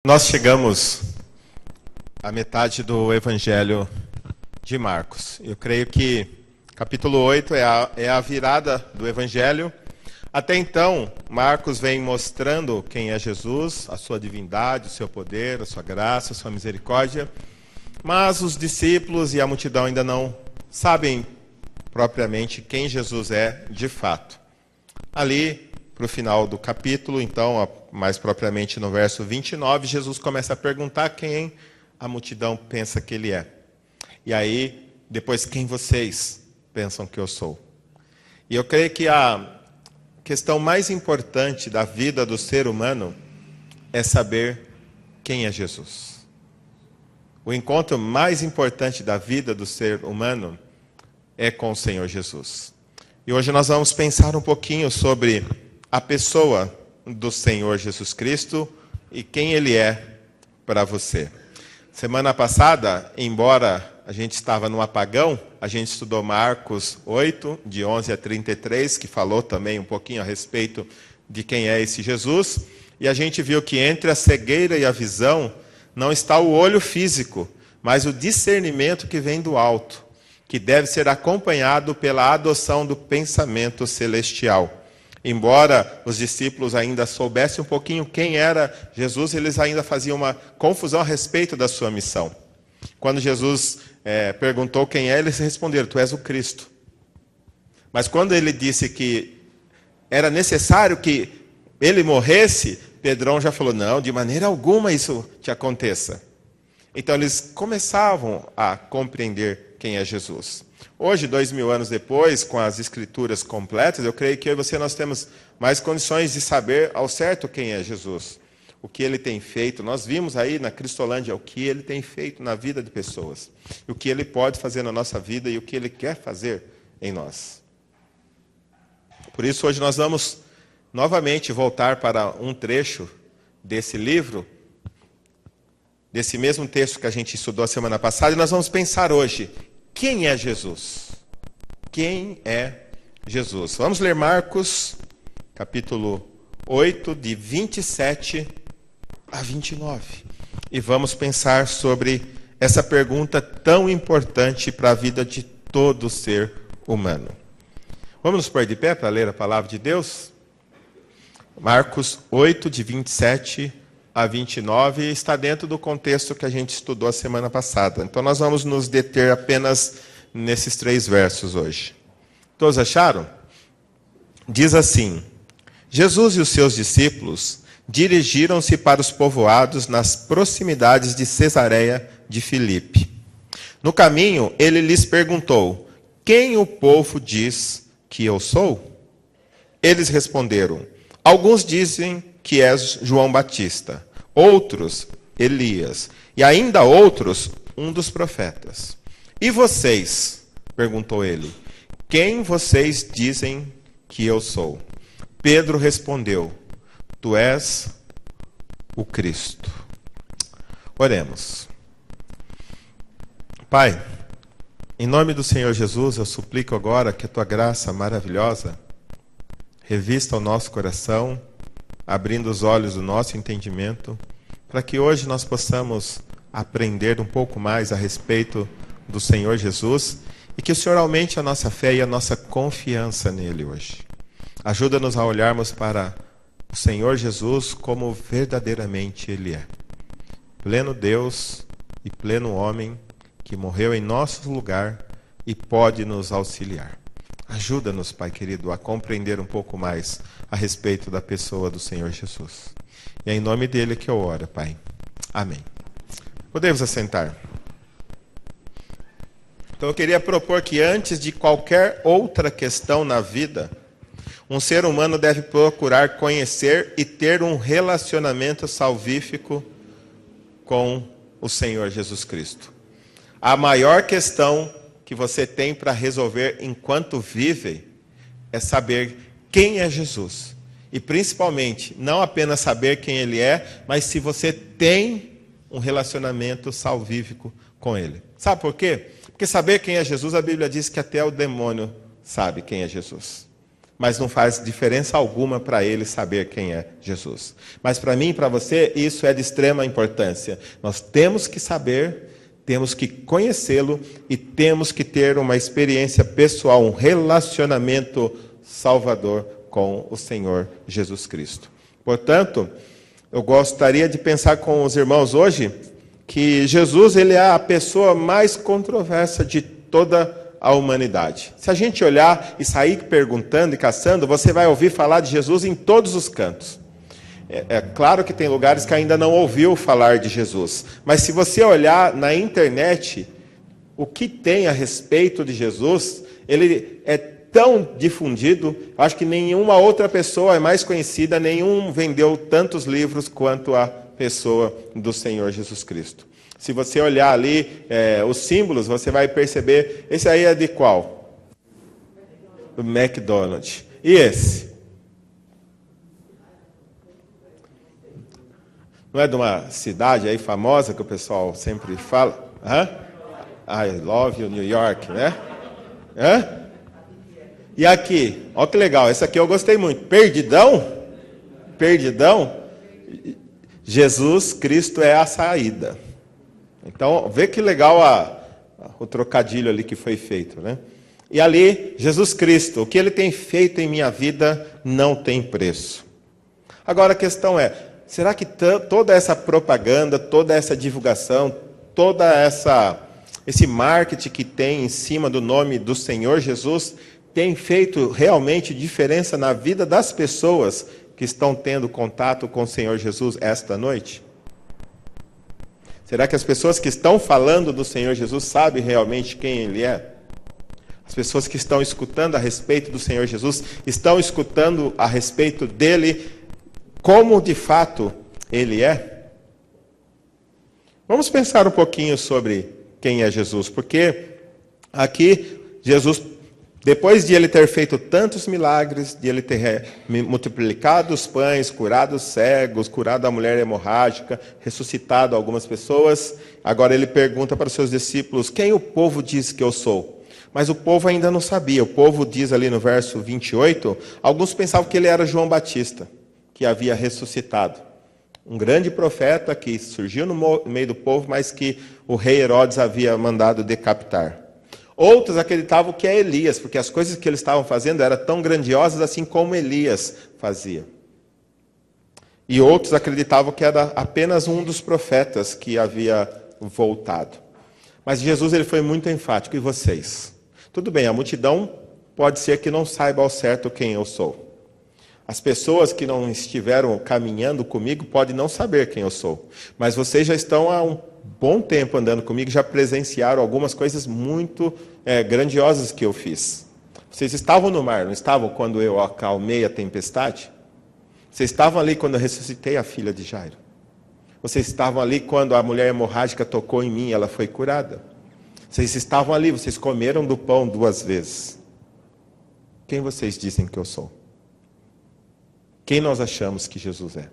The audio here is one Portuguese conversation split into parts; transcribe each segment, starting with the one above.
Nós chegamos à metade do Evangelho de Marcos. Eu creio que capítulo 8 é a virada do Evangelho. Até então, Marcos vem mostrando quem é Jesus, a sua divindade, o seu poder, a sua graça, a sua misericórdia. Mas os discípulos e a multidão ainda não sabem propriamente quem Jesus é de fato. Ali, para o final do capítulo, então, mais propriamente no verso 29, Jesus começa a perguntar quem a multidão pensa que ele é. E aí, depois, quem vocês pensam que eu sou? E eu creio que a questão mais importante da vida do ser humano é saber quem é Jesus. O encontro mais importante da vida do ser humano é com o Senhor Jesus. E hoje nós vamos pensar um pouquinho sobre a pessoa do Senhor Jesus Cristo e quem Ele é para você. Semana passada, embora a gente estava no apagão, a gente estudou Marcos 8, de 11 a 33, que falou também um pouquinho a respeito de quem é esse Jesus. E a gente viu que entre a cegueira e a visão não está o olho físico, mas o discernimento que vem do alto, que deve ser acompanhado pela adoção do pensamento celestial. Embora os discípulos ainda soubessem um pouquinho quem era Jesus, eles ainda faziam uma confusão a respeito da sua missão. Quando Jesus perguntou quem é, eles responderam: tu és o Cristo. Mas quando ele disse que era necessário que ele morresse, Pedrão já falou: não, de maneira alguma isso te aconteça. Então eles começavam a compreender quem é Jesus. Hoje, 2000 anos depois, com as escrituras completas, eu creio que eu e você nós temos mais condições de saber ao certo quem é Jesus. O que ele tem feito. Nós vimos aí na Cristolândia o que ele tem feito na vida de pessoas. O que ele pode fazer na nossa vida e o que ele quer fazer em nós. Por isso, hoje nós vamos novamente voltar para um trecho desse livro, desse mesmo texto que a gente estudou a semana passada, e nós vamos pensar hoje: quem é Jesus? Quem é Jesus? Vamos ler Marcos, capítulo 8, de 27 a 29. E vamos pensar sobre essa pergunta tão importante para a vida de todo ser humano. Vamos nos pôr de pé para ler a palavra de Deus? Marcos 8, de 27 a 29, está dentro do contexto que a gente estudou a semana passada. Então nós vamos nos deter apenas nesses 3 versos hoje. Todos acharam? Diz assim: Jesus e os seus discípulos dirigiram-se para os povoados nas proximidades de Cesareia de Filipe. No caminho, ele lhes perguntou: quem o povo diz que eu sou? Eles responderam: alguns dizem que és João Batista, outros Elias, e ainda outros um dos profetas. E vocês? Perguntou ele. Quem vocês dizem que eu sou? Pedro respondeu: tu és o Cristo. Oremos. Pai, em nome do Senhor Jesus, eu suplico agora que a tua graça maravilhosa revista o nosso coração, abrindo os olhos do nosso entendimento, para que hoje nós possamos aprender um pouco mais a respeito do Senhor Jesus e que o Senhor aumente a nossa fé e a nossa confiança nele hoje. Ajuda-nos a olharmos para o Senhor Jesus como verdadeiramente Ele é. Pleno Deus e pleno homem que morreu em nosso lugar e pode nos auxiliar. Ajuda-nos, Pai querido, a compreender um pouco mais a respeito da pessoa do Senhor Jesus. E é em nome dele que eu oro, Pai. Amém. Podemos assentar. Então eu queria propor que antes de qualquer outra questão na vida, um ser humano deve procurar conhecer e ter um relacionamento salvífico com o Senhor Jesus Cristo. A maior questão que você tem para resolver enquanto vive é saber quem é Jesus. E principalmente, não apenas saber quem Ele é, mas se você tem um relacionamento salvífico com Ele. Sabe por quê? Porque saber quem é Jesus, a Bíblia diz que até o demônio sabe quem é Jesus. mas não faz diferença alguma para ele saber quem é Jesus. Mas para mim e para você, isso é de extrema importância. Nós temos que saber, temos que conhecê-lo e temos que ter uma experiência pessoal, um relacionamento salvador com o Senhor Jesus Cristo. Portanto, eu gostaria de pensar com os irmãos hoje que Jesus ele é a pessoa mais controversa de toda a humanidade. Se a gente olhar e sair perguntando e caçando, você vai ouvir falar de Jesus em todos os cantos. É claro que tem lugares que ainda não ouviu falar de Jesus, mas se você olhar na internet, o que tem a respeito de Jesus, ele é tão difundido, acho que nenhuma outra pessoa é mais conhecida, nenhum vendeu tantos livros quanto a pessoa do Senhor Jesus Cristo. Se você olhar ali os símbolos, você vai perceber, esse aí é de qual? O McDonald's. E esse? Não é de uma cidade aí famosa que o pessoal sempre fala? Hã? I love you, New York, né? Hã? E aqui, olha que legal, esse aqui eu gostei muito. Perdidão? Perdidão? Jesus Cristo é a saída. Então, vê que legal o trocadilho ali que foi feito, né? E ali, Jesus Cristo, o que ele tem feito em minha vida não tem preço. Agora a questão é, será que toda essa propaganda, toda essa divulgação, esse marketing que tem em cima do nome do Senhor Jesus tem feito realmente diferença na vida das pessoas que estão tendo contato com o Senhor Jesus esta noite? Será que as pessoas que estão falando do Senhor Jesus sabem realmente quem Ele é? As pessoas que estão escutando a respeito do Senhor Jesus estão escutando a respeito dEle como de fato Ele é? Vamos pensar um pouquinho sobre quem é Jesus, porque aqui Jesus, depois de Ele ter feito tantos milagres, de Ele ter multiplicado os pães, curado os cegos, curado a mulher hemorrágica, ressuscitado algumas pessoas, agora Ele pergunta para os seus discípulos, quem o povo diz que eu sou? Mas o povo ainda não sabia. O povo diz ali no verso 28, alguns pensavam que Ele era João Batista, que havia ressuscitado. Um grande profeta que surgiu no meio do povo, mas que o rei Herodes havia mandado decapitar. Outros acreditavam que é Elias, porque as coisas que eles estavam fazendo eram tão grandiosas assim como Elias fazia. E outros acreditavam que era apenas um dos profetas que havia voltado. Mas Jesus ele foi muito enfático. E vocês? Tudo bem, a multidão pode ser que não saiba ao certo quem eu sou. As pessoas que não estiveram caminhando comigo podem não saber quem eu sou. Mas vocês já estão há um bom tempo andando comigo, já presenciaram algumas coisas muito grandiosas que eu fiz. Vocês estavam no mar, não estavam quando eu acalmei a tempestade? Vocês estavam ali quando eu ressuscitei a filha de Jairo? Vocês estavam ali quando a mulher hemorrágica tocou em mim e ela foi curada? Vocês estavam ali, vocês comeram do pão 2 vezes. Quem vocês dizem que eu sou? Quem nós achamos que Jesus é?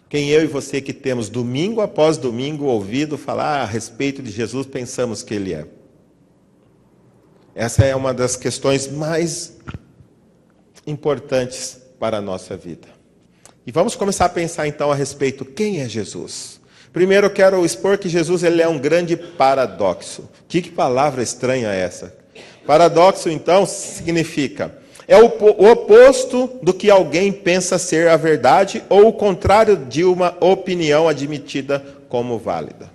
Quem eu e você que temos domingo após domingo ouvido falar a respeito de Jesus, pensamos que Ele é? Essa é uma das questões mais importantes para a nossa vida. E vamos começar a pensar então a respeito, quem é Jesus? Primeiro eu quero expor que Jesus ele é um grande paradoxo. Que palavra estranha é essa? Paradoxo então significa... é o oposto do que alguém pensa ser a verdade ou o contrário de uma opinião admitida como válida.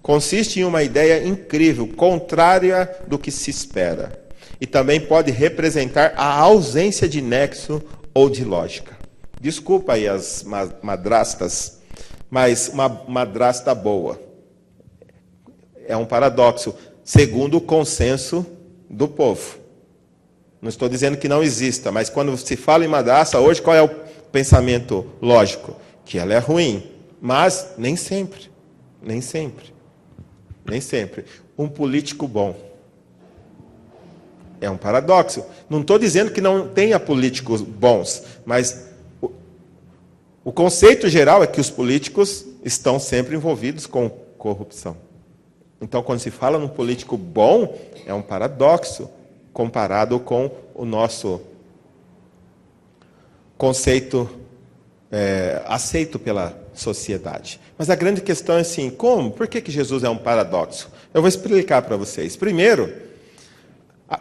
Consiste em uma ideia incrível, contrária do que se espera. E também pode representar a ausência de nexo ou de lógica. Desculpa aí as madrastas, mas uma madrasta boa. É um paradoxo, segundo o consenso do povo. Não estou dizendo que não exista, mas quando se fala em madrasta, hoje qual é o pensamento lógico? Que ela é ruim, mas nem sempre, nem sempre, nem sempre. Um político bom é um paradoxo. Não estou dizendo que não tenha políticos bons, mas o conceito geral é que os políticos estão sempre envolvidos com corrupção. Então, quando se fala num político bom, é um paradoxo. comparado com o nosso conceito aceito pela sociedade. Mas a grande questão é assim, como? Por que Jesus é um paradoxo? Eu vou explicar para vocês. Primeiro,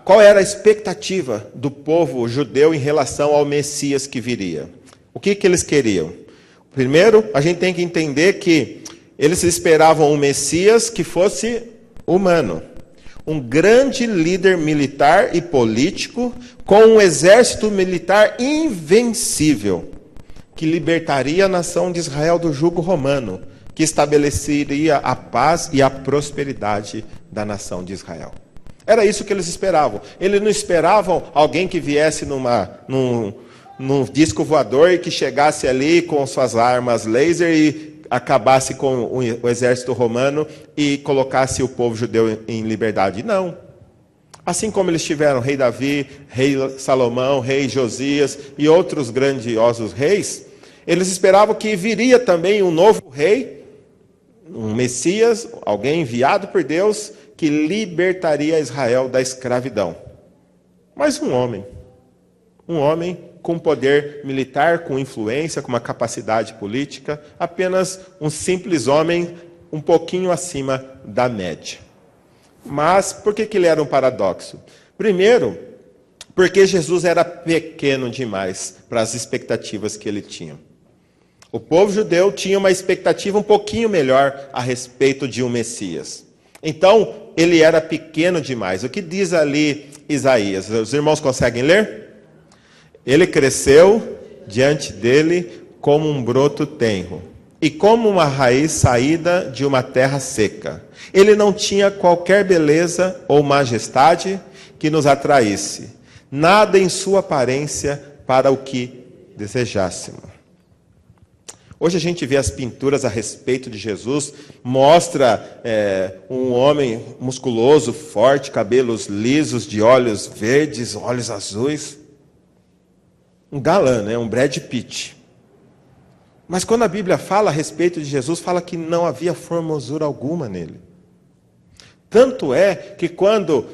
qual era a expectativa do povo judeu em relação ao Messias que viria? O que eles queriam? Primeiro, a gente tem que entender que eles esperavam um Messias que fosse humano. Um grande líder militar e político com um exército militar invencível, que libertaria a nação de Israel do jugo romano, que estabeleceria a paz e a prosperidade da nação de Israel. Era isso que eles esperavam. Eles não esperavam alguém que viesse num disco voador e que chegasse ali com suas armas laser e acabasse com o exército romano e colocasse o povo judeu em liberdade. Não. Assim como eles tiveram rei Davi, rei Salomão, rei Josias e outros grandiosos reis, eles esperavam que viria também um novo rei, um Messias, alguém enviado por Deus, que libertaria Israel da escravidão. Mas um homem com poder militar, com influência, com uma capacidade política, apenas um simples homem, um pouquinho acima da média. Mas por que ele era um paradoxo? Primeiro, porque Jesus era pequeno demais para as expectativas que ele tinha. O povo judeu tinha uma expectativa um pouquinho melhor a respeito de um Messias. Então, ele era pequeno demais. O que diz ali Isaías? Os irmãos conseguem ler? Ele cresceu diante dele como um broto tenro e como uma raiz saída de uma terra seca. Ele não tinha qualquer beleza ou majestade que nos atraísse, nada em sua aparência para o que desejássemos. Hoje a gente vê as pinturas a respeito de Jesus, mostra um homem musculoso, forte, cabelos lisos, de olhos verdes, olhos azuis. Um galã, né? Um Brad Pitt. Mas quando a Bíblia fala a respeito de Jesus, fala que não havia formosura alguma nele. Tanto é que quando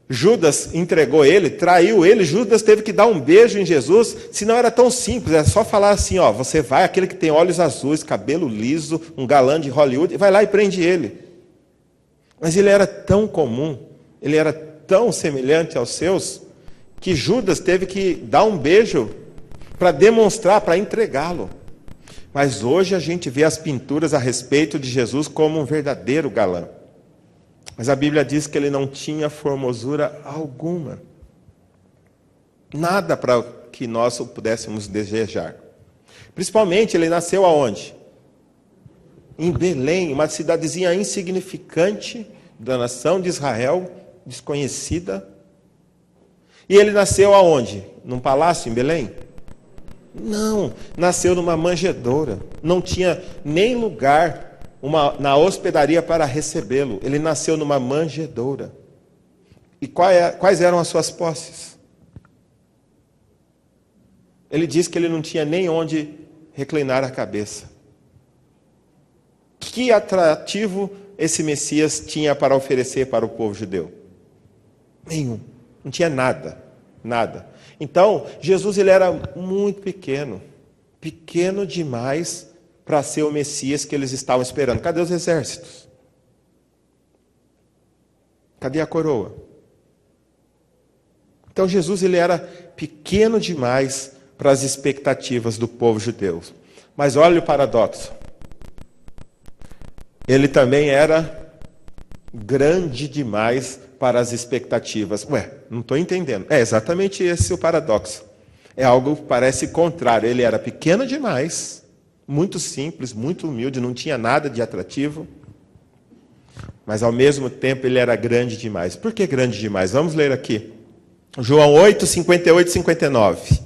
Judas entregou ele, traiu ele, Judas teve que dar um beijo em Jesus, senão era tão simples, era só falar assim, ó, você vai, aquele que tem olhos azuis, cabelo liso, um galã de Hollywood, e vai lá e prende ele. Mas ele era tão comum, ele era tão semelhante aos seus, que Judas teve que dar um beijo para demonstrar, para entregá-lo. Mas hoje a gente vê as pinturas a respeito de Jesus como um verdadeiro galã. Mas a Bíblia diz que ele não tinha formosura alguma. Nada para que nós o pudéssemos desejar. Principalmente, ele nasceu aonde? Em Belém, uma cidadezinha insignificante da nação de Israel, desconhecida. E ele nasceu aonde? Num palácio em Belém? Não, nasceu numa manjedoura. Não tinha nem lugar na hospedaria para recebê-lo. Ele nasceu numa manjedoura. E quais eram as suas posses? Ele diz que ele não tinha nem onde reclinar a cabeça. Que atrativo esse Messias tinha para oferecer para o povo judeu? Nenhum. Não tinha nada. Nada. Então, Jesus ele era muito pequeno. Pequeno demais para ser o Messias que eles estavam esperando. Cadê os exércitos? Cadê a coroa? Então Jesus ele era pequeno demais para as expectativas do povo judeu. Mas olha o paradoxo. Ele também era grande demais para as expectativas. Não estou entendendo. É exatamente esse o paradoxo. É algo que parece contrário. Ele era pequeno demais, muito simples, muito humilde, não tinha nada de atrativo, mas ao mesmo tempo ele era grande demais. Por que grande demais? Vamos ler aqui. João 8, 58 e 59.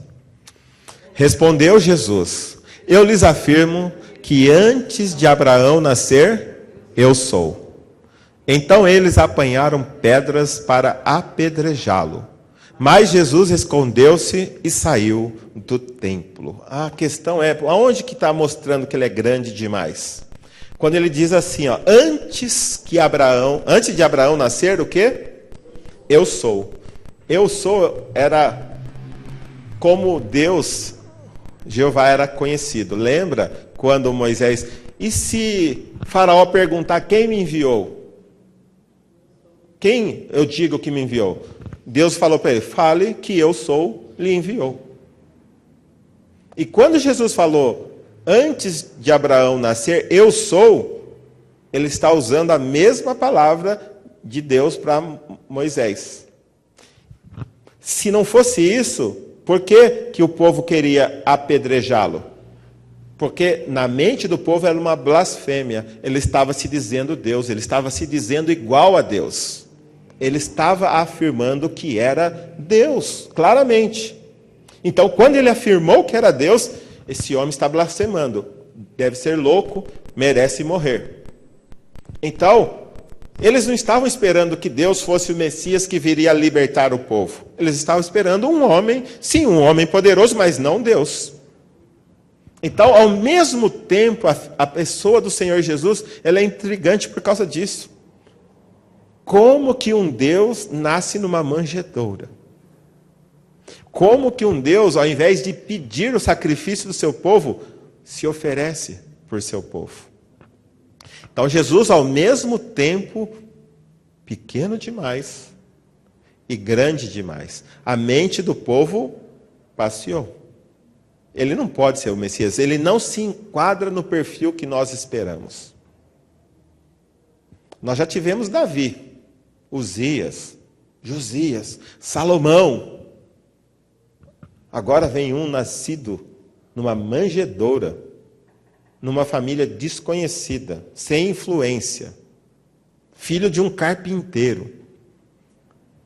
Respondeu Jesus: eu lhes afirmo que antes de Abraão nascer, eu sou. Então eles apanharam pedras para apedrejá-lo. Mas Jesus escondeu-se e saiu do templo. A questão é, aonde que está mostrando que ele é grande demais? Quando ele diz assim, ó, antes de Abraão nascer, o quê? Eu sou. Eu sou era como Deus, Jeová era conhecido. Lembra quando Moisés... E se Faraó perguntar quem me enviou? Quem eu digo que me enviou? Deus falou para ele, fale que eu sou, lhe enviou. E quando Jesus falou, antes de Abraão nascer, eu sou, ele está usando a mesma palavra de Deus para Moisés. Se não fosse isso, por que o povo queria apedrejá-lo? Porque na mente do povo era uma blasfêmia. Ele estava se dizendo Deus, ele estava se dizendo igual a Deus. Ele estava afirmando que era Deus, claramente. Então, quando ele afirmou que era Deus, esse homem está blasfemando. Deve ser louco, merece morrer. Então, eles não estavam esperando que Deus fosse o Messias que viria libertar o povo. Eles estavam esperando um homem, sim, um homem poderoso, mas não Deus. Então, ao mesmo tempo, a pessoa do Senhor Jesus, ela é intrigante por causa disso. Como que um Deus nasce numa manjedoura? Como que um Deus, ao invés de pedir o sacrifício do seu povo, se oferece por seu povo? Então, Jesus, ao mesmo tempo, pequeno demais e grande demais. A mente do povo passeou. Ele não pode ser o Messias, ele não se enquadra no perfil que nós esperamos. Nós já tivemos Davi, Uzias, Josias, Salomão. Agora vem um nascido numa manjedoura, numa família desconhecida, sem influência, filho de um carpinteiro,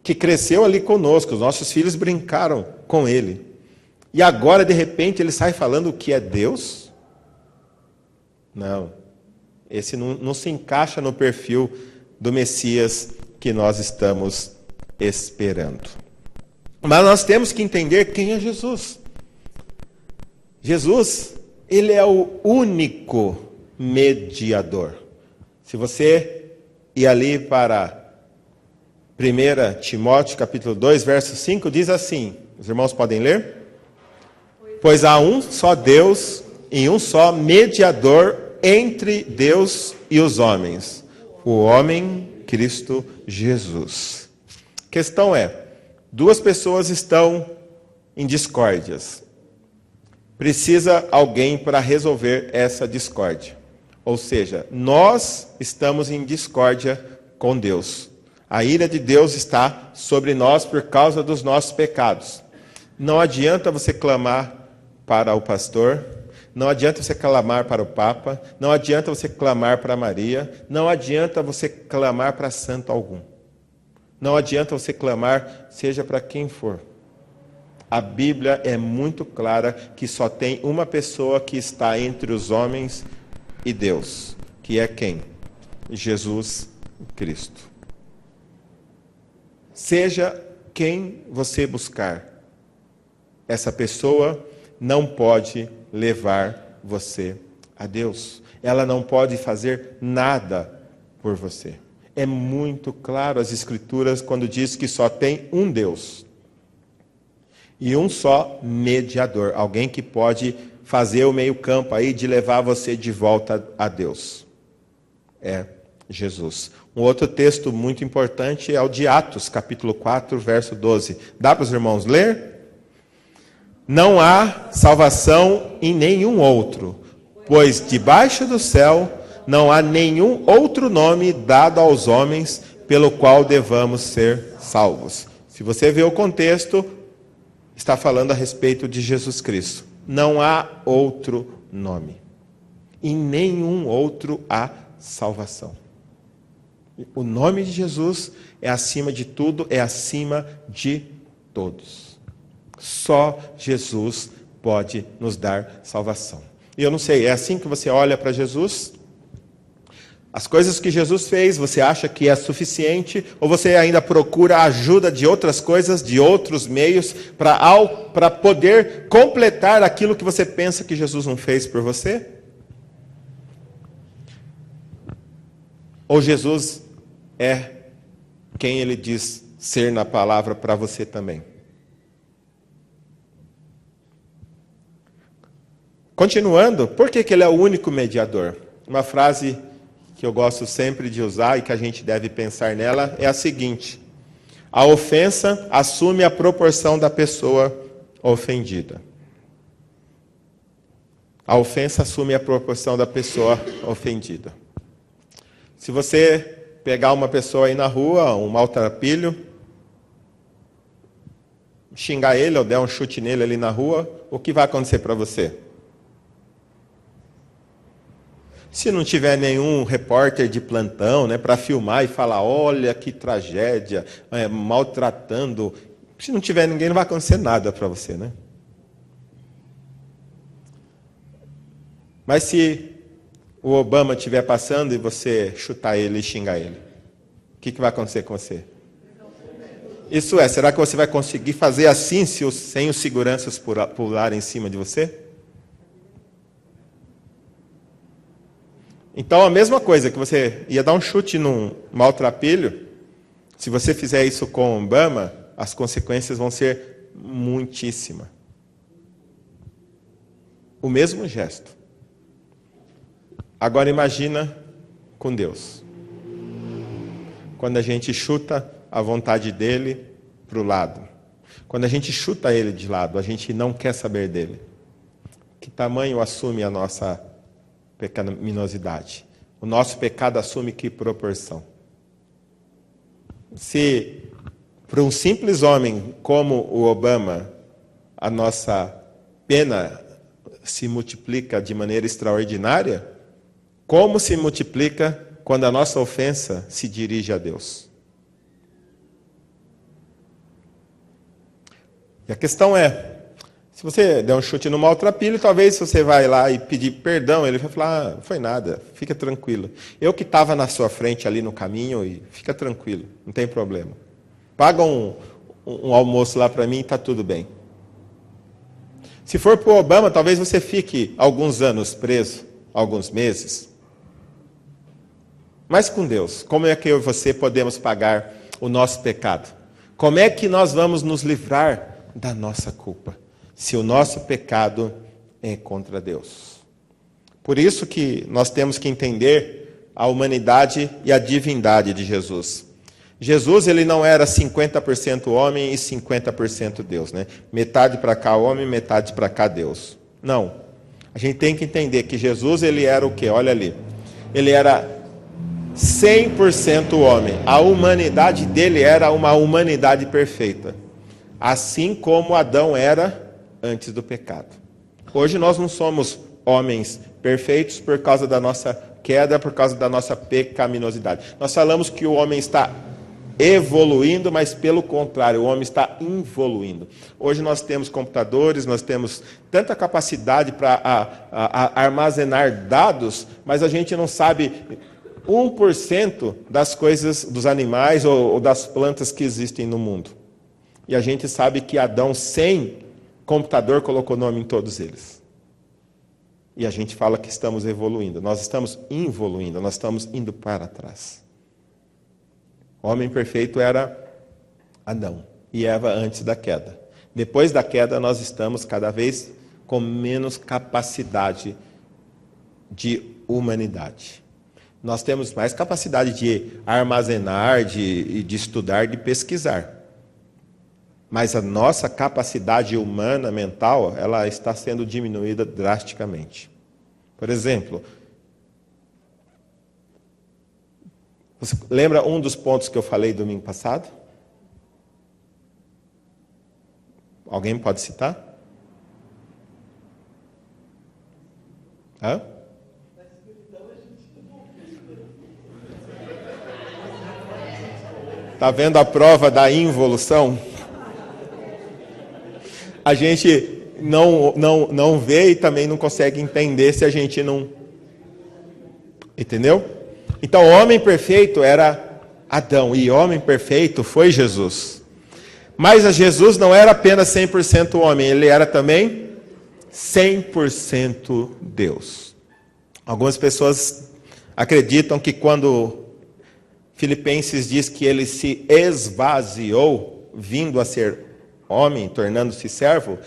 que cresceu ali conosco, os nossos filhos brincaram com ele. E agora, de repente, ele sai falando o que é Deus? Não. Esse não se encaixa no perfil do Messias que nós estamos esperando. Mas nós temos que entender quem é Jesus. Jesus, ele é o único mediador. Se você ir ali para 1 Timóteo, capítulo 2, verso 5, diz assim, os irmãos podem ler? Pois há um só Deus e um só mediador entre Deus e os homens, o homem Cristo Jesus. A questão é, duas pessoas estão em discórdias. Precisa alguém para resolver essa discórdia. Ou seja, nós estamos em discórdia com Deus. A ira de Deus está sobre nós por causa dos nossos pecados. Não adianta você clamar para o pastor, não adianta você clamar para o Papa, não adianta você clamar para Maria, não adianta você clamar para santo algum. Não adianta você clamar, seja para quem for. A Bíblia é muito clara que só tem uma pessoa que está entre os homens e Deus, que é quem? Jesus Cristo. Seja quem você buscar, essa pessoa não pode levar você a Deus. Ela não pode fazer nada por você. É muito claro as Escrituras quando diz que só tem um Deus. E um só mediador. Alguém que pode fazer o meio-campo aí de levar você de volta a Deus. É Jesus. Um outro texto muito importante é o de Atos, capítulo 4, verso 12. Dá para os irmãos ler? Não há salvação em nenhum outro, pois debaixo do céu não há nenhum outro nome dado aos homens pelo qual devamos ser salvos. Se você vê o contexto, está falando a respeito de Jesus Cristo. Não há outro nome. Em nenhum outro há salvação. O nome de Jesus é acima de tudo, é acima de todos. Só Jesus pode nos dar salvação. E eu não sei, é assim que você olha para Jesus? As coisas que Jesus fez, você acha que é suficiente? Ou você ainda procura a ajuda de outras coisas, de outros meios, para poder completar aquilo que você pensa que Jesus não fez por você? Ou Jesus é quem ele diz ser na palavra para você também. Continuando, por que ele é o único mediador? Uma frase que eu gosto sempre de usar e que a gente deve pensar nela é a seguinte: a ofensa assume a proporção da pessoa ofendida. A ofensa assume a proporção da pessoa ofendida. Se você pegar uma pessoa aí na rua, um maltrapilho, xingar ele ou der um chute nele ali na rua, o que vai acontecer para você? Se não tiver nenhum repórter de plantão, né, para filmar e falar, olha que tragédia, maltratando, se não tiver ninguém, não vai acontecer nada para você, né? Mas se o Obama estiver passando e você chutar ele e xingar ele, o que vai acontecer com você? Isso é, será que você vai conseguir fazer assim sem os seguranças pularem em cima de você? Então, a mesma coisa que você ia dar um chute num maltrapilho, se você fizer isso com Obama, as consequências vão ser muitíssimas. O mesmo gesto. Agora imagina com Deus. Quando a gente chuta a vontade dele para o lado. Quando a gente chuta ele de lado, a gente não quer saber dele. Que tamanho assume a nossa pecaminosidade? O nosso pecado assume que proporção? Se para um simples homem como o Obama, a nossa pena se multiplica de maneira extraordinária, como se multiplica quando a nossa ofensa se dirige a Deus? E a questão é, se você der um chute no maltrapilho, talvez você vai lá e pedir perdão, ele vai falar, não foi nada, fica tranquilo. Eu que estava na sua frente ali no caminho, e fica tranquilo, não tem problema. Paga um almoço lá para mim e está tudo bem. Se for para o Obama, talvez você fique alguns anos preso, alguns meses. Mas com Deus, como é que eu e você podemos pagar o nosso pecado? Como é que nós vamos nos livrar da nossa culpa, se o nosso pecado é contra Deus? Por isso que nós temos que entender a humanidade e a divindade de Jesus. Jesus, ele não era 50% homem e 50% Deus, né? Metade para cá homem, metade para cá Deus. Não. A gente tem que entender que Jesus, ele era o quê? Olha ali. Ele era 100% homem. A humanidade dele era uma humanidade perfeita. Assim como Adão era antes do pecado. Hoje nós não somos homens perfeitos por causa da nossa queda, por causa da nossa pecaminosidade. Nós falamos que o homem está evoluindo, mas pelo contrário, o homem está involuindo. Hoje nós temos computadores, nós temos tanta capacidade para armazenar dados, mas a gente não sabe 1% das coisas, dos animais ou das plantas que existem no mundo. E a gente sabe que Adão, sem computador, colocou nome em todos eles. E a gente fala que estamos evoluindo. Nós estamos involuindo, nós estamos indo para trás. O homem perfeito era Adão e Eva antes da queda. Depois da queda, nós estamos cada vez com menos capacidade de humanidade. Nós temos mais capacidade de armazenar, de estudar, de pesquisar. Mas a nossa capacidade humana, mental, ela está sendo diminuída drasticamente. Por exemplo, você lembra um dos pontos que eu falei domingo passado? Alguém pode citar? Hã? Está vendo a prova da involução? A gente não vê e também não consegue entender se a gente não... Entendeu? Então, o homem perfeito era Adão, e homem perfeito foi Jesus. Mas Jesus não era apenas 100% homem, ele era também 100% Deus. Algumas pessoas acreditam que quando Filipenses diz que ele se esvaziou, vindo a ser homem, tornando-se servo.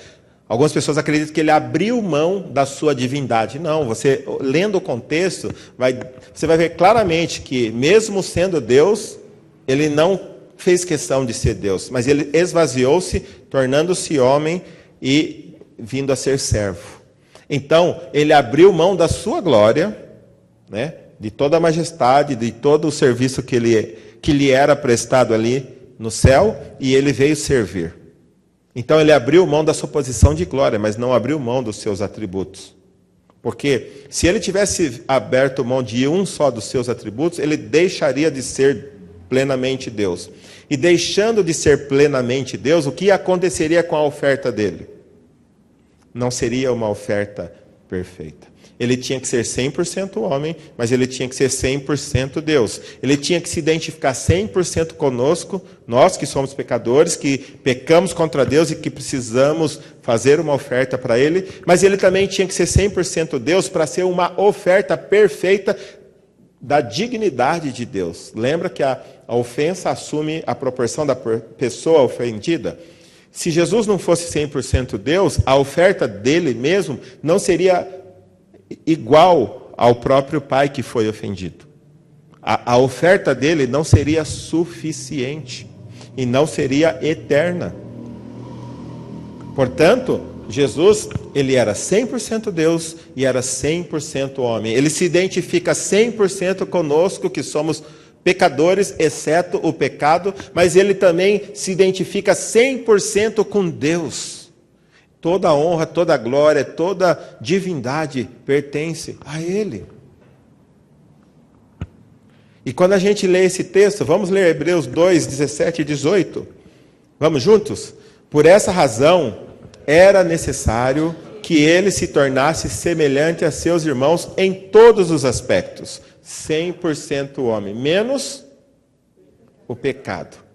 Algumas pessoas acreditam que ele abriu mão da sua divindade. Não, você, lendo o contexto, você vai ver claramente que, mesmo sendo Deus, ele não fez questão de ser Deus, mas ele esvaziou-se, tornando-se homem e vindo a ser servo. Então, ele abriu mão da sua glória, né, de toda a majestade, de todo o serviço que lhe era prestado ali no céu, e ele veio servir. Então ele abriu mão da sua posição de glória, mas não abriu mão dos seus atributos. Porque se ele tivesse aberto mão de um só dos seus atributos, ele deixaria de ser plenamente Deus. E deixando de ser plenamente Deus, o que aconteceria com a oferta dele? Não seria uma oferta perfeita. Ele tinha que ser 100% homem, mas ele tinha que ser 100% Deus. Ele tinha que se identificar 100% conosco, nós que somos pecadores, que pecamos contra Deus e que precisamos fazer uma oferta para Ele, mas ele também tinha que ser 100% Deus para ser uma oferta perfeita da dignidade de Deus. Lembra que a ofensa assume a proporção da pessoa ofendida? Se Jesus não fosse 100% Deus, a oferta dele mesmo não seria igual ao próprio Pai que foi ofendido. A oferta dele não seria suficiente e não seria eterna. Portanto, Jesus, ele era 100% Deus e era 100% homem. Ele se identifica 100% conosco, que somos pecadores, exceto o pecado, mas ele também se identifica 100% com Deus. Toda a honra, toda a glória, toda a divindade pertence a Ele. E quando a gente lê esse texto, vamos ler Hebreus 2, 17 e 18. Vamos juntos? Por essa razão, era necessário que ele se tornasse semelhante a seus irmãos em todos os aspectos. 100% homem, menos o pecado.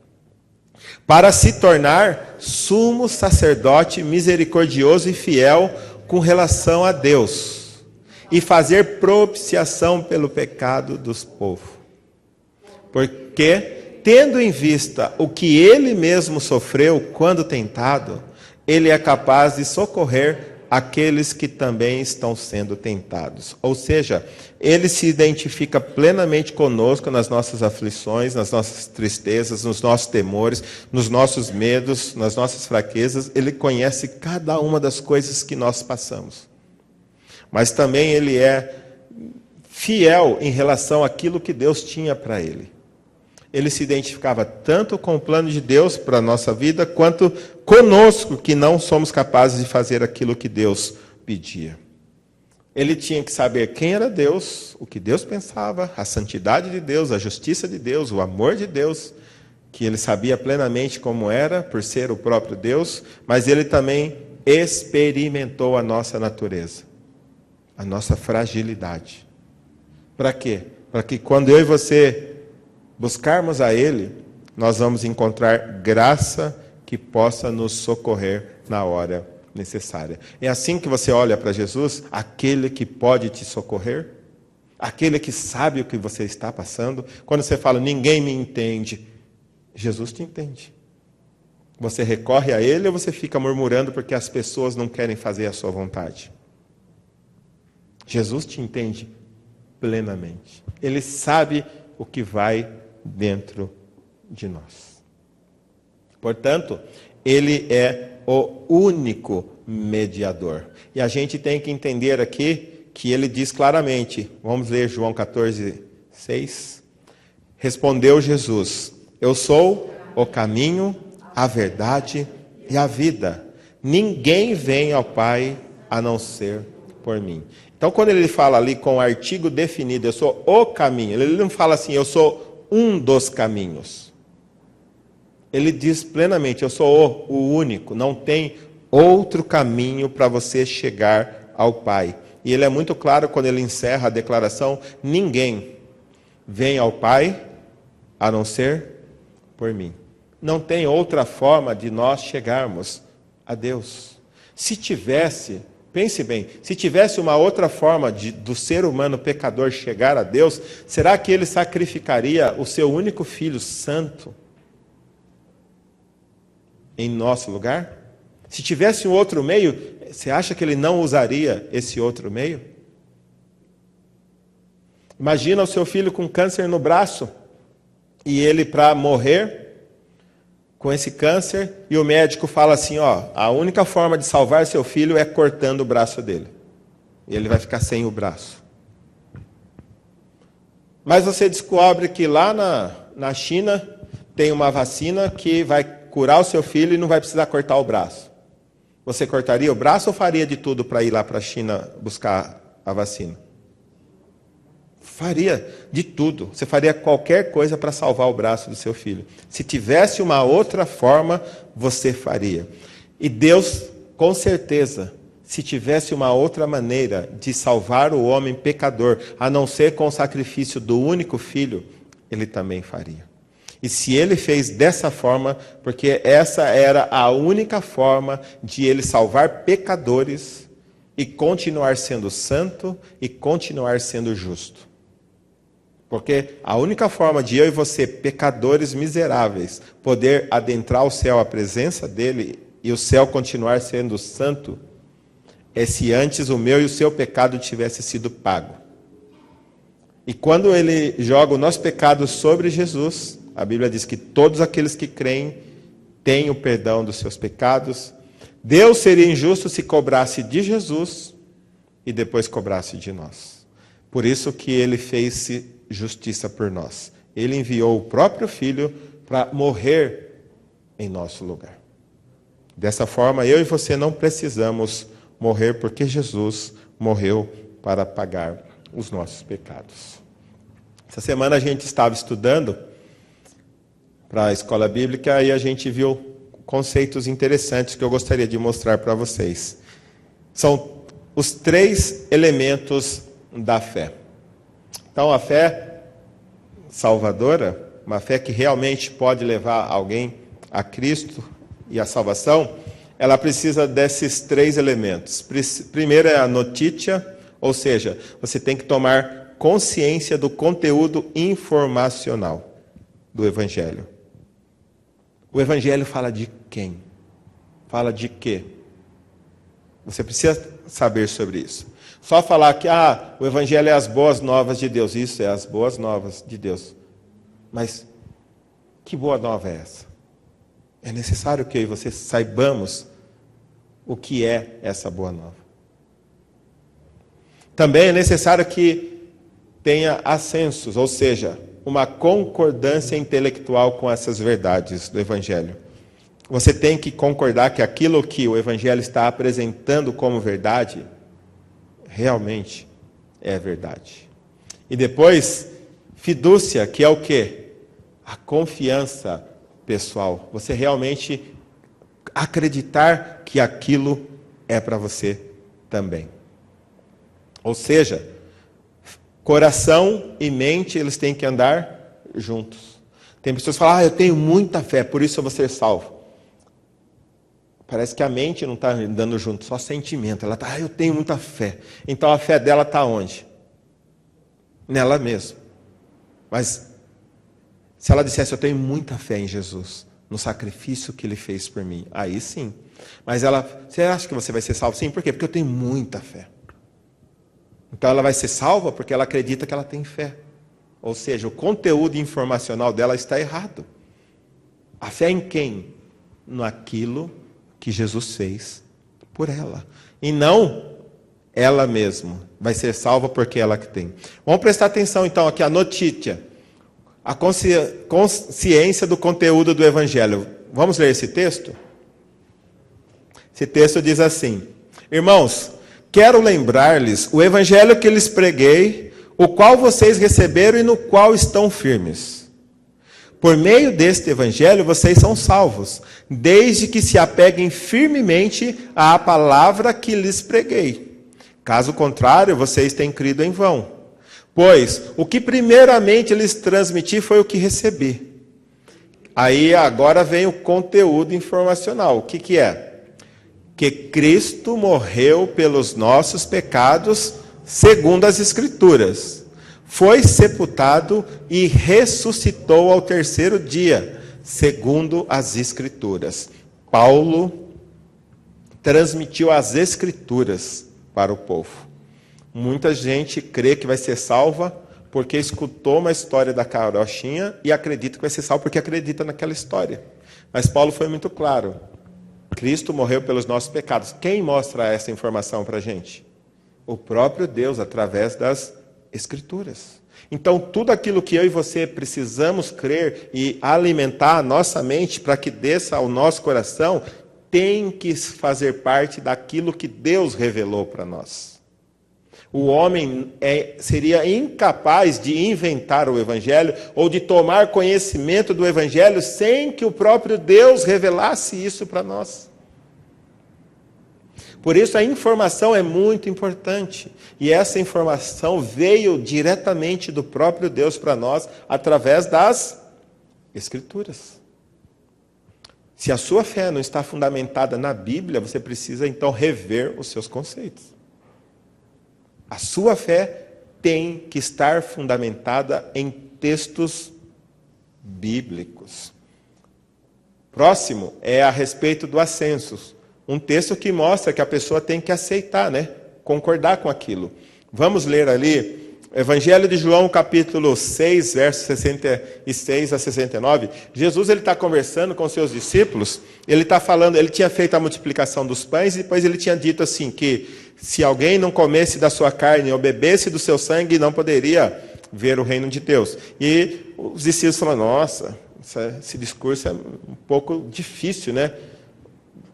Para se tornar sumo sacerdote misericordioso e fiel com relação a Deus, e fazer propiciação pelo pecado dos povos. Porque, tendo em vista o que ele mesmo sofreu quando tentado, ele é capaz de socorrer aqueles que também estão sendo tentados. Ou seja, ele se identifica plenamente conosco nas nossas aflições, nas nossas tristezas, nos nossos temores, nos nossos medos, nas nossas fraquezas. Ele conhece cada uma das coisas que nós passamos. Mas também ele é fiel em relação àquilo que Deus tinha para ele. Ele se identificava tanto com o plano de Deus para a nossa vida, quanto conosco, que não somos capazes de fazer aquilo que Deus pedia. Ele tinha que saber quem era Deus, o que Deus pensava, a santidade de Deus, a justiça de Deus, o amor de Deus, que ele sabia plenamente como era, por ser o próprio Deus, mas ele também experimentou a nossa natureza, a nossa fragilidade. Para quê? Para que quando eu e você buscarmos a Ele, nós vamos encontrar graça que possa nos socorrer na hora necessária. É assim que você olha para Jesus, aquele que pode te socorrer, aquele que sabe o que você está passando. Quando você fala, ninguém me entende, Jesus te entende. Você recorre a Ele ou você fica murmurando porque as pessoas não querem fazer a sua vontade? Jesus te entende plenamente. Ele sabe o que vai dentro de nós. Portanto, ele é o único mediador. E a gente tem que entender aqui que ele diz claramente, vamos ler João 14, 6. Respondeu Jesus, eu sou o caminho, a verdade e a vida. Ninguém vem ao Pai a não ser por mim. Então, quando ele fala ali com o artigo definido, eu sou o caminho, ele não fala assim, eu sou um dos caminhos. Ele diz plenamente, eu sou o único, não tem outro caminho para você chegar ao Pai. E ele é muito claro quando ele encerra a declaração, ninguém vem ao Pai a não ser por mim. Não tem outra forma de nós chegarmos a Deus. Se tivesse, Pense bem, se tivesse uma outra forma do ser humano pecador chegar a Deus, será que ele sacrificaria o seu único filho santo em nosso lugar? Se tivesse um outro meio, você acha que ele não usaria esse outro meio? Imagina o seu filho com câncer no braço, e ele, para morrer com esse câncer, e o médico fala assim, a única forma de salvar seu filho é cortando o braço dele. E ele vai ficar sem o braço. Mas você descobre que lá na China tem uma vacina que vai curar o seu filho e não vai precisar cortar o braço. Você cortaria o braço ou faria de tudo para ir lá para a China buscar a vacina? Faria de tudo. Você faria qualquer coisa para salvar o braço do seu filho. Se tivesse uma outra forma, você faria. E Deus, com certeza, se tivesse uma outra maneira de salvar o homem pecador, a não ser com o sacrifício do único filho, ele também faria. E se ele fez dessa forma, porque essa era a única forma de ele salvar pecadores e continuar sendo santo e continuar sendo justo. Porque a única forma de eu e você, pecadores miseráveis, poder adentrar o céu, a presença dele, e o céu continuar sendo santo, é se antes o meu e o seu pecado tivesse sido pago. E quando ele joga o nosso pecado sobre Jesus, a Bíblia diz que todos aqueles que creem têm o perdão dos seus pecados. Deus seria injusto se cobrasse de Jesus e depois cobrasse de nós. Por isso que ele fez justiça por nós. Ele enviou o próprio Filho para morrer em nosso lugar. Dessa forma, eu e você não precisamos morrer, porque Jesus morreu para pagar os nossos pecados. Essa semana a gente estava estudando para a escola bíblica e a gente viu conceitos interessantes que eu gostaria de mostrar para vocês. São os 3 elementos da fé. Então, a fé salvadora, uma fé que realmente pode levar alguém a Cristo e a salvação, ela precisa desses 3 elementos. Primeiro é a notícia, ou seja, você tem que tomar consciência do conteúdo informacional do Evangelho. O Evangelho fala de quem? Fala de quê? Você precisa saber sobre isso. Só falar que o Evangelho é as boas novas de Deus. Isso é as boas novas de Deus. Mas que boa nova é essa? É necessário que eu e você saibamos o que é essa boa nova. Também é necessário que tenha assensos, ou seja, uma concordância intelectual com essas verdades do Evangelho. Você tem que concordar que aquilo que o Evangelho está apresentando como verdade, realmente é verdade. E depois, fidúcia, que é o quê? A confiança pessoal. Você realmente acreditar que aquilo é para você também. Ou seja, coração e mente, eles têm que andar juntos. Tem pessoas que falam, eu tenho muita fé, por isso eu vou ser salvo. Parece que a mente não está andando junto, só sentimento. Ela está, eu tenho muita fé. Então a fé dela está onde? Nela mesma. Mas se ela dissesse, eu tenho muita fé em Jesus, no sacrifício que ele fez por mim, aí sim. Mas você acha que você vai ser salvo? Sim, por quê? Porque eu tenho muita fé. Então ela vai ser salva porque ela acredita que ela tem fé. Ou seja, o conteúdo informacional dela está errado. A fé em quem? Naquilo que Jesus fez por ela. E não ela mesma. Vai ser salva porque ela que tem. Vamos prestar atenção então aqui, a notícia. A consciência do conteúdo do Evangelho. Vamos ler esse texto? Esse texto diz assim: irmãos, quero lembrar-lhes o Evangelho que lhes preguei, o qual vocês receberam e no qual estão firmes. Por meio deste Evangelho vocês são salvos, desde que se apeguem firmemente à palavra que lhes preguei. Caso contrário, vocês têm crido em vão. Pois o que primeiramente lhes transmiti foi o que recebi. Aí agora vem o conteúdo informacional. O que é? que Cristo morreu pelos nossos pecados, segundo as Escrituras. Foi sepultado e ressuscitou ao terceiro dia, segundo as Escrituras. Paulo transmitiu as Escrituras para o povo. Muita gente crê que vai ser salva porque escutou uma história da carochinha e acredita que vai ser salvo porque acredita naquela história. Mas Paulo foi muito claro. Cristo morreu pelos nossos pecados. Quem mostra essa informação para a gente? O próprio Deus, através das Escrituras. Então, tudo aquilo que eu e você precisamos crer e alimentar a nossa mente para que desça ao nosso coração, tem que fazer parte daquilo que Deus revelou para nós. O homem seria incapaz de inventar o Evangelho ou de tomar conhecimento do Evangelho sem que o próprio Deus revelasse isso para nós. Por isso a informação é muito importante. E essa informação veio diretamente do próprio Deus para nós através das Escrituras. Se a sua fé não está fundamentada na Bíblia, você precisa então rever os seus conceitos. A sua fé tem que estar fundamentada em textos bíblicos. Próximo é a respeito do ascenso. Um texto que mostra que a pessoa tem que aceitar, concordar com aquilo. Vamos ler ali, Evangelho de João, capítulo 6, versos 66 a 69. Jesus está conversando com seus discípulos, ele está falando, ele tinha feito a multiplicação dos pães, e depois ele tinha dito assim, que se alguém não comesse da sua carne ou bebesse do seu sangue, não poderia ver o reino de Deus. E os discípulos falaram, nossa, esse discurso é um pouco difícil,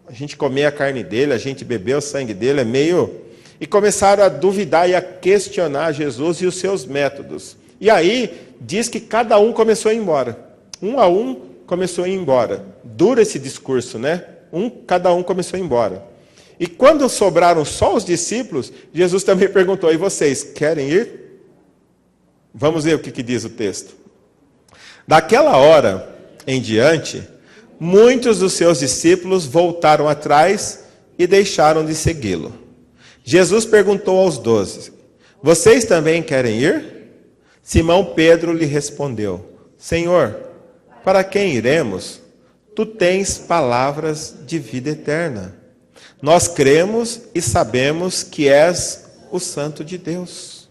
A gente comer a carne dele, a gente beber o sangue dele, é meio... E começaram a duvidar e a questionar Jesus e os seus métodos. E aí, diz que cada um começou a ir embora. Um a um começou a ir embora. Dura esse discurso, Cada um começou a ir embora. E quando sobraram só os discípulos, Jesus também perguntou, e vocês, querem ir? Vamos ver o que diz o texto. Daquela hora em diante, muitos dos seus discípulos voltaram atrás e deixaram de segui-lo. Jesus perguntou aos 12, vocês também querem ir? Simão Pedro lhe respondeu, Senhor, para quem iremos? Tu tens palavras de vida eterna. Nós cremos e sabemos que és o Santo de Deus.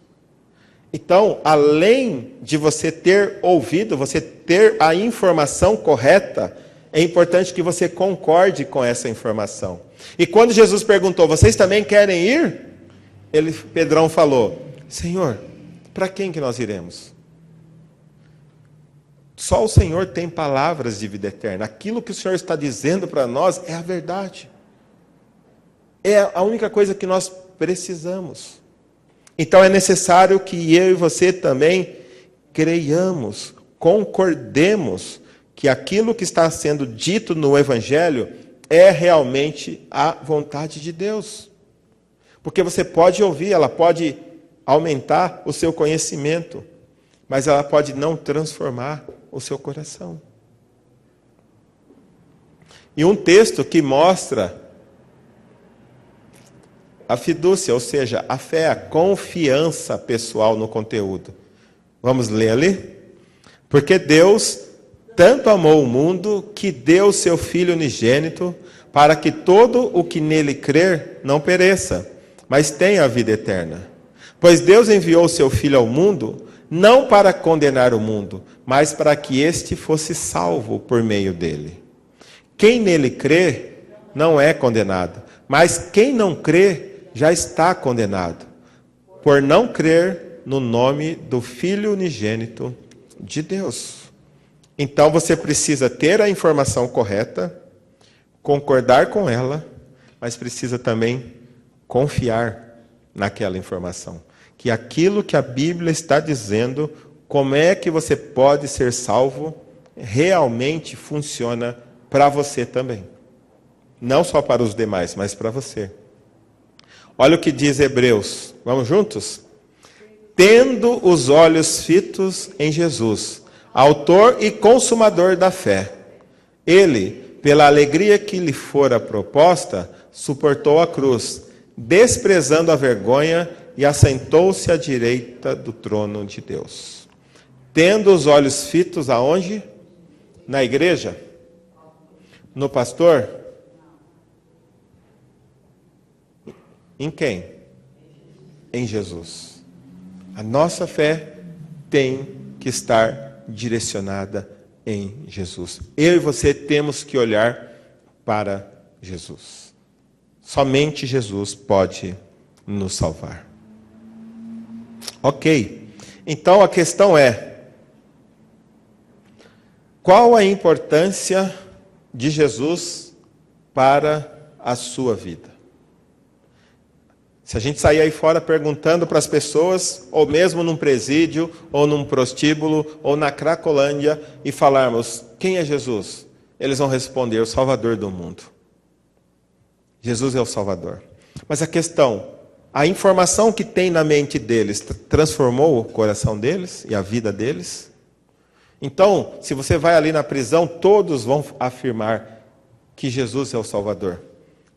Então, além de você ter ouvido, você ter a informação correta, é importante que você concorde com essa informação. E quando Jesus perguntou, vocês também querem ir? Pedrão falou, Senhor, para quem que nós iremos? Só o Senhor tem palavras de vida eterna. Aquilo que o Senhor está dizendo para nós é a verdade. É a única coisa que nós precisamos. Então é necessário que eu e você também creiamos, concordemos que aquilo que está sendo dito no Evangelho é realmente a vontade de Deus. Porque você pode ouvir, ela pode aumentar o seu conhecimento, mas ela pode não transformar o seu coração. E um texto que mostra a fidúcia, ou seja, a fé, a confiança pessoal no conteúdo. Vamos ler ali? Porque Deus tanto amou o mundo que deu o seu Filho unigênito para que todo o que nele crer não pereça, mas tenha a vida eterna. Pois Deus enviou o seu Filho ao mundo, não para condenar o mundo, mas para que este fosse salvo por meio dele. Quem nele crê não é condenado, mas quem não crê já está condenado, por não crer no nome do Filho unigênito de Deus. Então você precisa ter a informação correta, concordar com ela, mas precisa também confiar naquela informação. Que aquilo que a Bíblia está dizendo, como é que você pode ser salvo, realmente funciona para você também. Não só para os demais, mas para você. Olha o que diz Hebreus. Vamos juntos? Tendo os olhos fitos em Jesus, autor e consumador da fé. Ele, pela alegria que lhe fora proposta, suportou a cruz, desprezando a vergonha, e assentou-se à direita do trono de Deus. Tendo os olhos fitos aonde? Na igreja? No pastor? Em quem? Em Jesus. A nossa fé tem que estar direcionada em Jesus. Eu e você temos que olhar para Jesus. Somente Jesus pode nos salvar. Ok. Então a questão é: qual a importância de Jesus para a sua vida? Se a gente sair aí fora perguntando para as pessoas, ou mesmo num presídio, ou num prostíbulo, ou na Cracolândia, e falarmos, quem é Jesus? Eles vão responder, o Salvador do mundo. Jesus é o Salvador. Mas a questão, a informação que tem na mente deles, transformou o coração deles e a vida deles? Então, se você vai ali na prisão, todos vão afirmar que Jesus é o Salvador.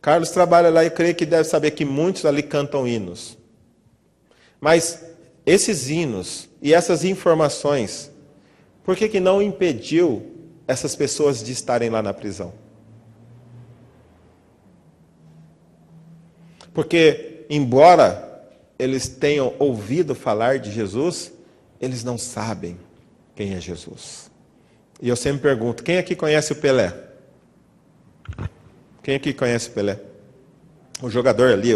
Carlos trabalha lá e creio que deve saber que muitos ali cantam hinos. Mas esses hinos e essas informações, por que não impediu essas pessoas de estarem lá na prisão? Porque, embora eles tenham ouvido falar de Jesus, eles não sabem quem é Jesus. E eu sempre pergunto, quem aqui conhece o Pelé? Quem aqui conhece o Pelé? O jogador ali,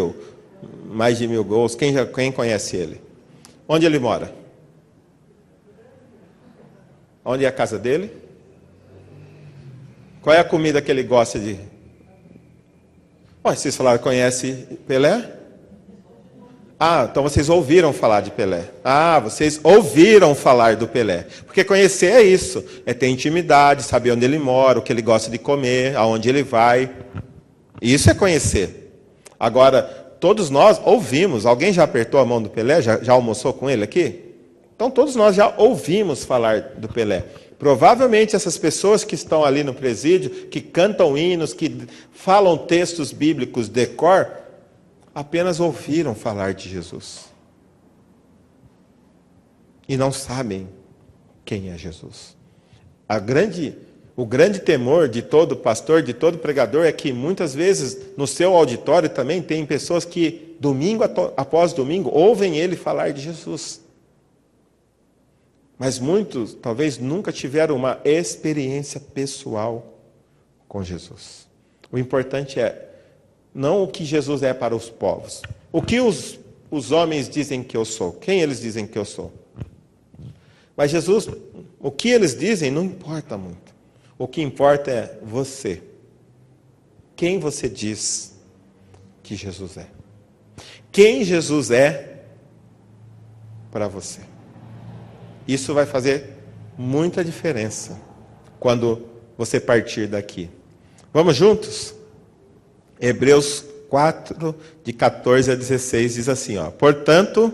mais de 1000 gols, quem conhece ele? Onde ele mora? Onde é a casa dele? Qual é a comida que ele gosta de... Vocês falaram, conhece Pelé? Ah, então vocês ouviram falar de Pelé. Ah, vocês ouviram falar do Pelé. Porque conhecer é isso. É ter intimidade, saber onde ele mora, o que ele gosta de comer, aonde ele vai. Isso é conhecer. Agora, todos nós ouvimos. Alguém já apertou a mão do Pelé? Já almoçou com ele aqui? Então, todos nós já ouvimos falar do Pelé. Provavelmente essas pessoas que estão ali no presídio, que cantam hinos, que falam textos bíblicos de cor, apenas ouviram falar de Jesus. E não sabem quem é Jesus. O grande temor de todo pastor, de todo pregador, é que muitas vezes no seu auditório também tem pessoas que, domingo após domingo, ouvem ele falar de Jesus. Mas muitos, talvez, nunca tiveram uma experiência pessoal com Jesus. O importante é não o que Jesus é para os povos. O que os homens dizem que eu sou? Quem eles dizem que eu sou? Mas Jesus, o que eles dizem não importa muito. O que importa é você. Quem você diz que Jesus é? Quem Jesus é para você? Isso vai fazer muita diferença quando você partir daqui. Vamos juntos? Hebreus 4, de 14 a 16, diz assim, portanto,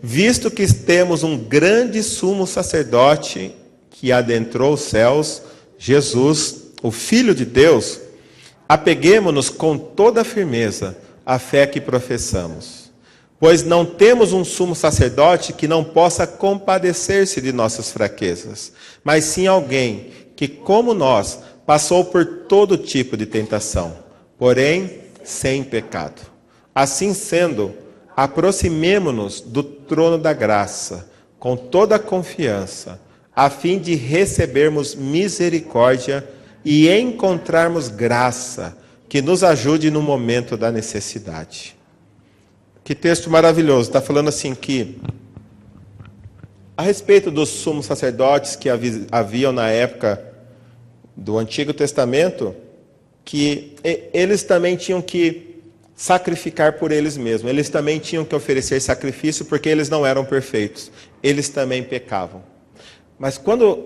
visto que temos um grande sumo sacerdote que adentrou os céus, Jesus, o Filho de Deus, apeguemo-nos com toda a firmeza à fé que professamos. Pois não temos um sumo sacerdote que não possa compadecer-se de nossas fraquezas, mas sim alguém que, como nós, passou por todo tipo de tentação, porém sem pecado. Assim sendo, aproximemo-nos do trono da graça, com toda a confiança, a fim de recebermos misericórdia e encontrarmos graça que nos ajude no momento da necessidade. Que texto maravilhoso. Está falando assim que, a respeito dos sumos sacerdotes que haviam na época do Antigo Testamento, que eles também tinham que sacrificar por eles mesmos. Eles também tinham que oferecer sacrifício porque eles não eram perfeitos. Eles também pecavam. Mas quando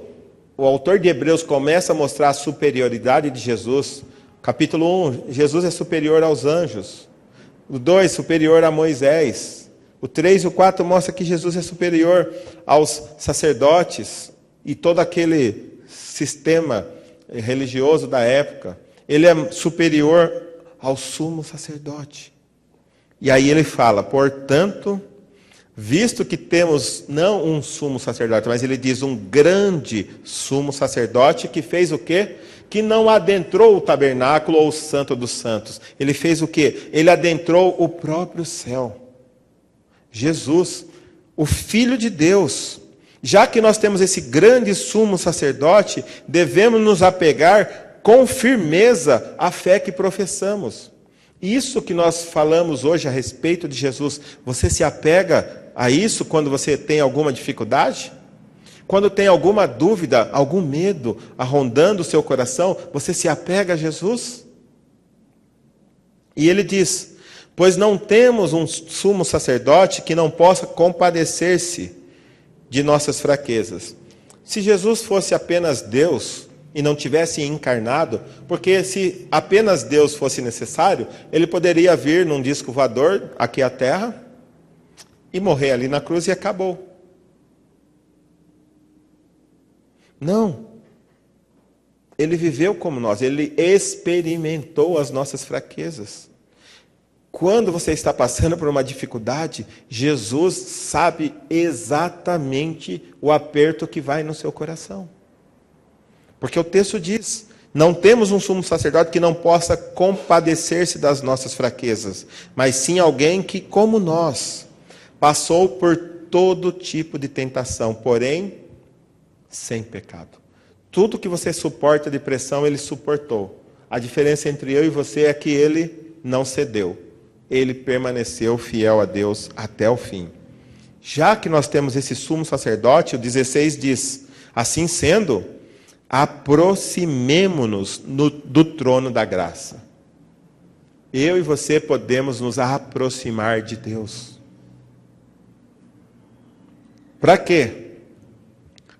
o autor de Hebreus começa a mostrar a superioridade de Jesus, capítulo 1, Jesus é superior aos anjos. O 2, superior a Moisés. O 3 e o 4 mostra que Jesus é superior aos sacerdotes e todo aquele sistema religioso da época. Ele é superior ao sumo sacerdote. E aí ele fala, portanto, visto que temos não um sumo sacerdote, mas ele diz um grande sumo sacerdote que fez o quê? Que não adentrou o tabernáculo ou o santo dos santos. Ele fez o quê? Ele adentrou o próprio céu. Jesus, o Filho de Deus. Já que nós temos esse grande sumo sacerdote, devemos nos apegar com firmeza à fé que professamos. Isso que nós falamos hoje a respeito de Jesus, você se apega a isso quando você tem alguma dificuldade? Quando tem alguma dúvida, algum medo rondando o seu coração, você se apega a Jesus? E ele diz, pois não temos um sumo sacerdote que não possa compadecer-se de nossas fraquezas. Se Jesus fosse apenas Deus e não tivesse encarnado, porque se apenas Deus fosse necessário, ele poderia vir num disco voador aqui à Terra e morrer ali na cruz e acabou. Não. Ele viveu como nós, ele experimentou as nossas fraquezas. Quando você está passando por uma dificuldade, Jesus sabe exatamente o aperto que vai no seu coração. Porque o texto diz, não temos um sumo sacerdote que não possa compadecer-se das nossas fraquezas, mas sim alguém que, como nós, passou por todo tipo de tentação, porém, sem pecado. Tudo que você suporta de pressão, ele suportou. A diferença entre eu e você é que ele não cedeu. Ele permaneceu fiel a Deus até o fim. Já que nós temos esse sumo sacerdote, o 16 diz, assim sendo, aproximemo-nos do trono da graça. Eu e você podemos nos aproximar de Deus. Para quê?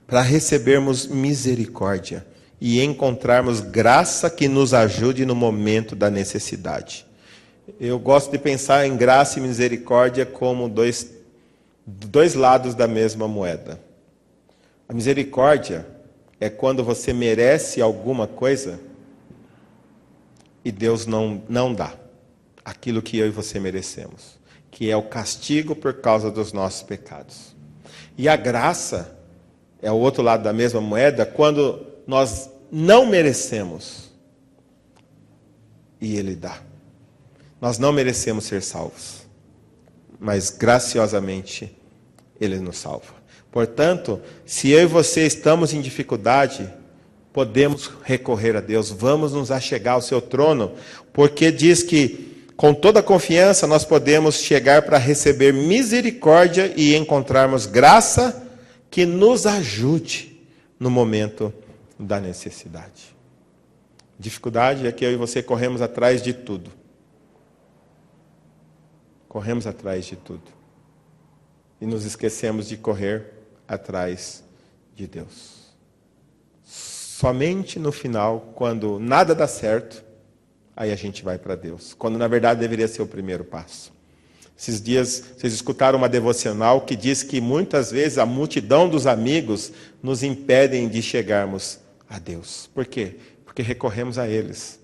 Para recebermos misericórdia e encontrarmos graça que nos ajude no momento da necessidade. Eu gosto de pensar em graça e misericórdia como dois lados da mesma moeda. A misericórdia é quando você merece alguma coisa e Deus não dá aquilo que eu e você merecemos, que é o castigo por causa dos nossos pecados. E a graça é o outro lado da mesma moeda, quando nós não merecemos e Ele dá. Nós não merecemos ser salvos, mas graciosamente Ele nos salva. Portanto, se eu e você estamos em dificuldade, podemos recorrer a Deus, vamos nos achegar ao seu trono, porque diz que com toda confiança nós podemos chegar para receber misericórdia e encontrarmos graça que nos ajude no momento da necessidade. Dificuldade é que eu e você corremos atrás de tudo. Corremos atrás de tudo. E nos esquecemos de correr atrás de Deus. Somente no final, quando nada dá certo, aí a gente vai para Deus. Quando na verdade deveria ser o primeiro passo. Esses dias vocês escutaram uma devocional que diz que muitas vezes a multidão dos amigos nos impedem de chegarmos a Deus. Por quê? Porque recorremos a eles.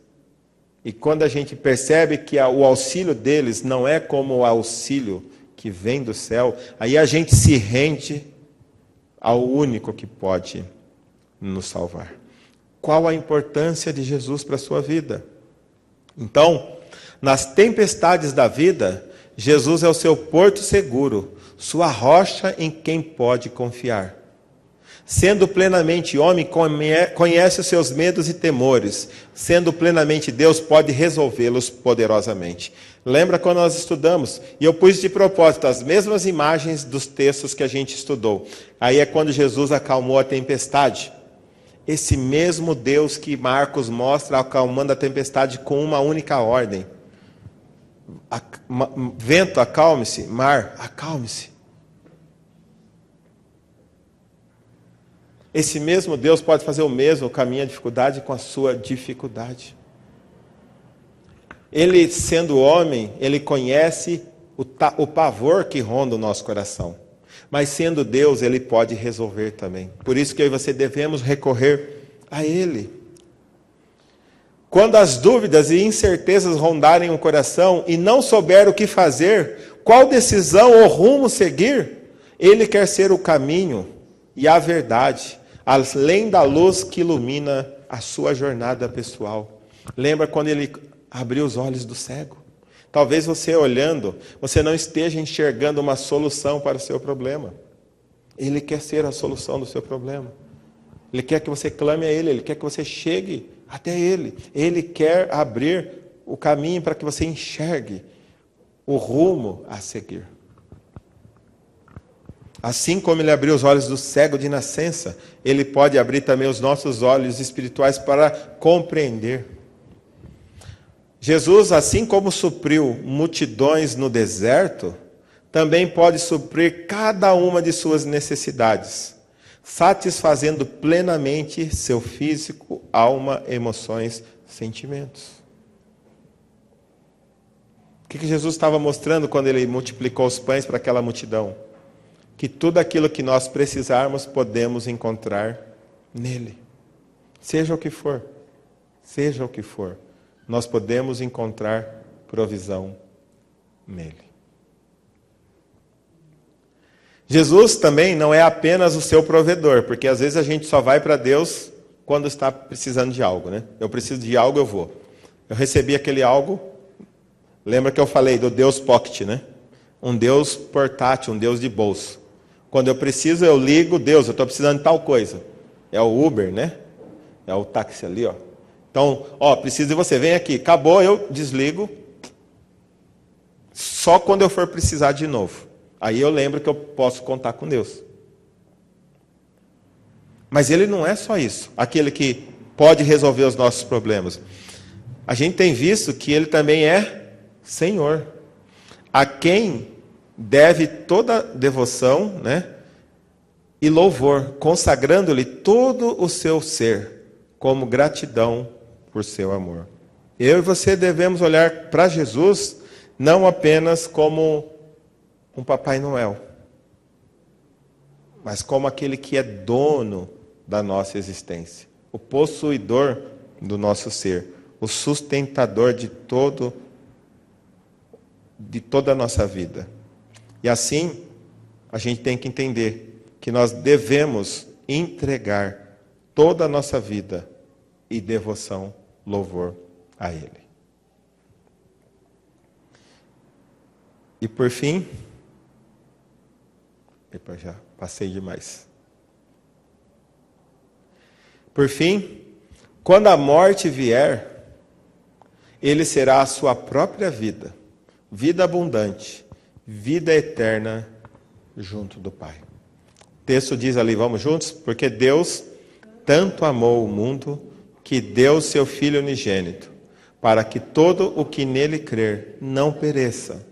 E quando a gente percebe que o auxílio deles não é como o auxílio que vem do céu, aí a gente se rende ao único que pode nos salvar. Qual a importância de Jesus para a sua vida? Então, nas tempestades da vida, Jesus é o seu porto seguro, sua rocha em quem pode confiar. Sendo plenamente homem, conhece os seus medos e temores. Sendo plenamente Deus, pode resolvê-los poderosamente. Lembra quando nós estudamos? E eu pus de propósito as mesmas imagens dos textos que a gente estudou. Aí é quando Jesus acalmou a tempestade. Esse mesmo Deus que Marcos mostra acalmando a tempestade com uma única ordem. Vento, acalme-se. Mar, acalme-se. Esse mesmo Deus pode fazer o mesmo com a minha dificuldade, com a sua dificuldade. Ele, sendo homem, ele conhece o pavor que ronda o nosso coração. Mas sendo Deus, ele pode resolver também. Por isso que eu e você devemos recorrer a Ele. Quando as dúvidas e incertezas rondarem o coração e não souber o que fazer, qual decisão ou rumo seguir, Ele quer ser o caminho e a verdade, além da luz que ilumina a sua jornada pessoal. Lembra quando Ele abriu os olhos do cego? Talvez você olhando, você não esteja enxergando uma solução para o seu problema. Ele quer ser a solução do seu problema. Ele quer que você clame a Ele, Ele quer que você chegue até Ele. Ele quer abrir o caminho para que você enxergue o rumo a seguir. Assim como Ele abriu os olhos do cego de nascença, Ele pode abrir também os nossos olhos espirituais para compreender. Jesus, assim como supriu multidões no deserto, também pode suprir cada uma de suas necessidades, satisfazendo plenamente seu físico, alma, emoções, sentimentos. O que Jesus estava mostrando quando Ele multiplicou os pães para aquela multidão? Que tudo aquilo que nós precisarmos podemos encontrar nele. Seja o que for, nós podemos encontrar provisão nele. Jesus também não é apenas o seu provedor, porque às vezes a gente só vai para Deus quando está precisando de algo, né? Eu preciso de algo, eu vou. Eu recebi aquele algo, lembra que eu falei do Deus Pocket, né? Um Deus portátil, um Deus de bolso. Quando eu preciso, eu ligo, Deus, eu estou precisando de tal coisa. É o Uber, né? É o táxi ali, ó. Então, preciso de você, vem aqui. Acabou, eu desligo. Só quando eu for precisar de novo. Aí eu lembro que eu posso contar com Deus. Mas Ele não é só isso, aquele que pode resolver os nossos problemas. A gente tem visto que Ele também é Senhor, a quem deve toda devoção, né, e louvor, consagrando-lhe todo o seu ser, como gratidão por seu amor. Eu e você devemos olhar para Jesus não apenas como um Papai Noel, mas como aquele que é dono da nossa existência, o possuidor do nosso ser, o sustentador de toda a nossa vida. E assim, a gente tem que entender que nós devemos entregar toda a nossa vida e devoção, louvor a Ele. E por fim, depois já passei demais. Por fim, quando a morte vier, Ele será a sua própria vida, vida abundante, vida eterna junto do Pai. O texto diz ali, vamos juntos? Porque Deus tanto amou o mundo que deu seu Filho unigênito, para que todo o que nele crer não pereça,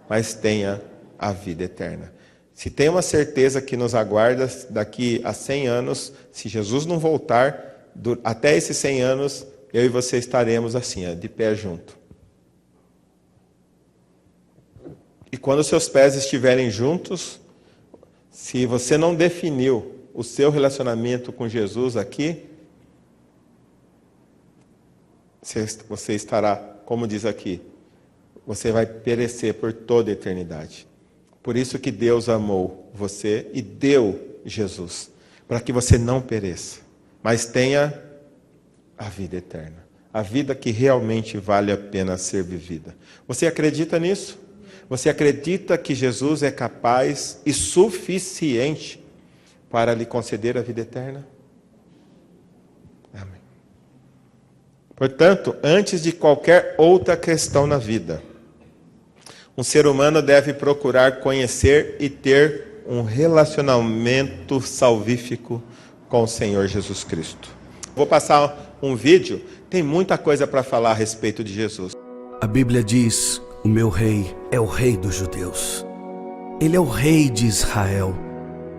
mas tenha a vida eterna. Se tem uma certeza que nos aguarda daqui a 100 anos, se Jesus não voltar, até esses 100 anos, eu e você estaremos assim, de pé junto. E quando os seus pés estiverem juntos, se você não definiu o seu relacionamento com Jesus aqui, você estará, como diz aqui, você vai perecer por toda a eternidade. Por isso que Deus amou você e deu Jesus, para que você não pereça, mas tenha a vida eterna, a vida que realmente vale a pena ser vivida. Você acredita nisso? Você acredita que Jesus é capaz e suficiente para lhe conceder a vida eterna? Amém. Portanto, antes de qualquer outra questão na vida, um ser humano deve procurar conhecer e ter um relacionamento salvífico com o Senhor Jesus Cristo. Vou passar um vídeo, tem muita coisa para falar a respeito de Jesus. A Bíblia diz: o meu rei é o rei dos judeus. Ele é o rei de Israel.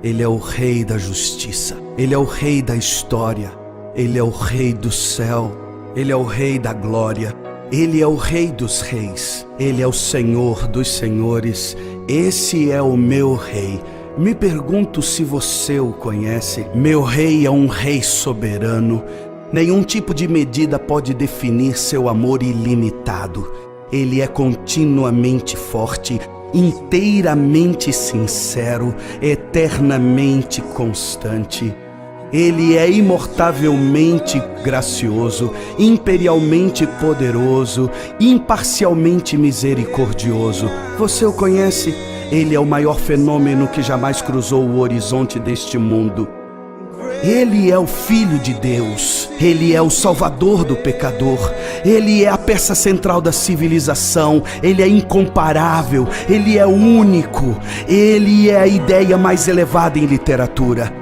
Ele é o rei da justiça. Ele é o rei da história. Ele é o rei do céu. Ele é o rei da glória. Ele é o rei dos reis. Ele é o Senhor dos senhores. Esse é o meu rei. Me pergunto se você o conhece. Meu rei é um rei soberano. Nenhum tipo de medida pode definir seu amor ilimitado. Ele é continuamente forte, inteiramente sincero, eternamente constante. Ele é imortavelmente gracioso, imperialmente poderoso, imparcialmente misericordioso. Você o conhece? Ele é o maior fenômeno que jamais cruzou o horizonte deste mundo. Ele é o Filho de Deus, Ele é o Salvador do pecador, Ele é a peça central da civilização, Ele é incomparável, Ele é único, Ele é a ideia mais elevada em literatura.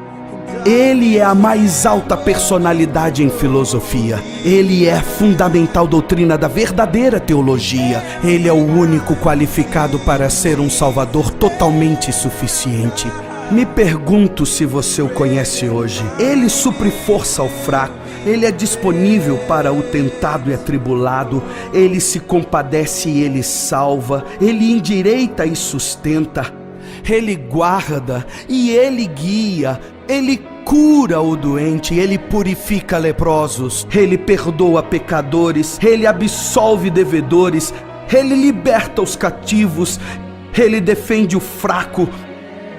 Ele é a mais alta personalidade em filosofia. Ele é a fundamental doutrina da verdadeira teologia. Ele é o único qualificado para ser um Salvador totalmente suficiente. Me pergunto se você o conhece hoje. Ele supre força ao fraco. Ele é disponível para o tentado e atribulado. Ele se compadece e ele salva. Ele endireita e sustenta. Ele guarda e ele guia. Ele cura o doente, ele purifica leprosos, ele perdoa pecadores, ele absolve devedores, ele liberta os cativos, ele defende o fraco,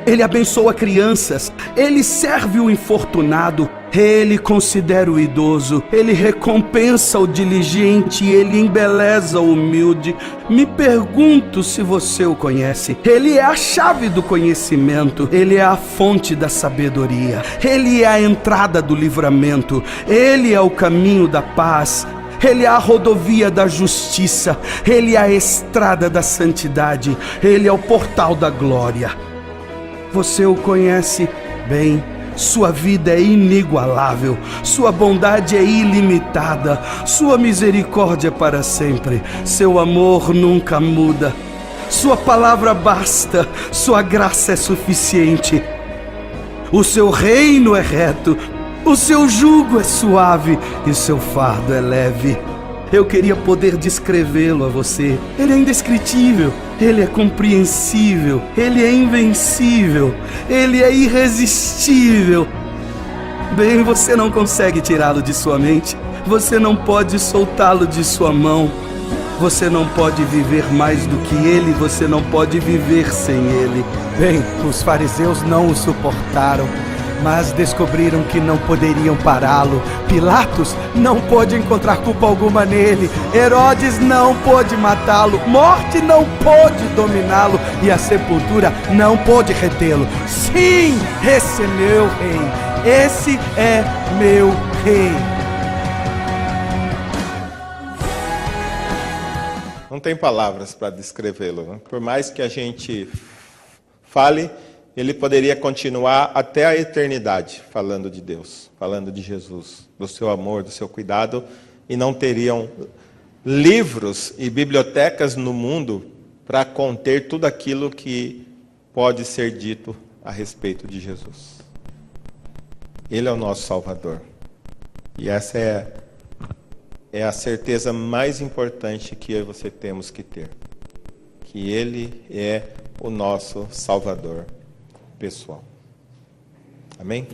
ele abençoa crianças, ele serve o infortunado, ele considera o idoso, ele recompensa o diligente, ele embeleza o humilde. Me pergunto se você o conhece. Ele é a chave do conhecimento, ele é a fonte da sabedoria, ele é a entrada do livramento, ele é o caminho da paz, ele é a rodovia da justiça, ele é a estrada da santidade, ele é o portal da glória. Você o conhece bem. Sua vida é inigualável, sua bondade é ilimitada, sua misericórdia é para sempre, seu amor nunca muda, sua palavra basta, sua graça é suficiente. O seu reino é reto, o seu jugo é suave e seu fardo é leve. Eu queria poder descrevê-lo a você. Ele é indescritível, ele é compreensível, ele é invencível, ele é irresistível. Bem, você não consegue tirá-lo de sua mente, você não pode soltá-lo de sua mão. Você não pode viver mais do que ele, você não pode viver sem ele. Bem, os fariseus não o suportaram, mas descobriram que não poderiam pará-lo. Pilatos não pôde encontrar culpa alguma nele. Herodes não pôde matá-lo. Morte não pôde dominá-lo. E a sepultura não pôde retê-lo. Sim, esse é meu rei. Esse é meu rei. Não tem palavras para descrevê-lo, né? Por mais que a gente fale, ele poderia continuar até a eternidade falando de Deus, falando de Jesus, do seu amor, do seu cuidado, e não teriam livros e bibliotecas no mundo para conter tudo aquilo que pode ser dito a respeito de Jesus. Ele é o nosso Salvador. E essa é a certeza mais importante que eu e você temos que ter. Que Ele é o nosso Salvador pessoal. Amém?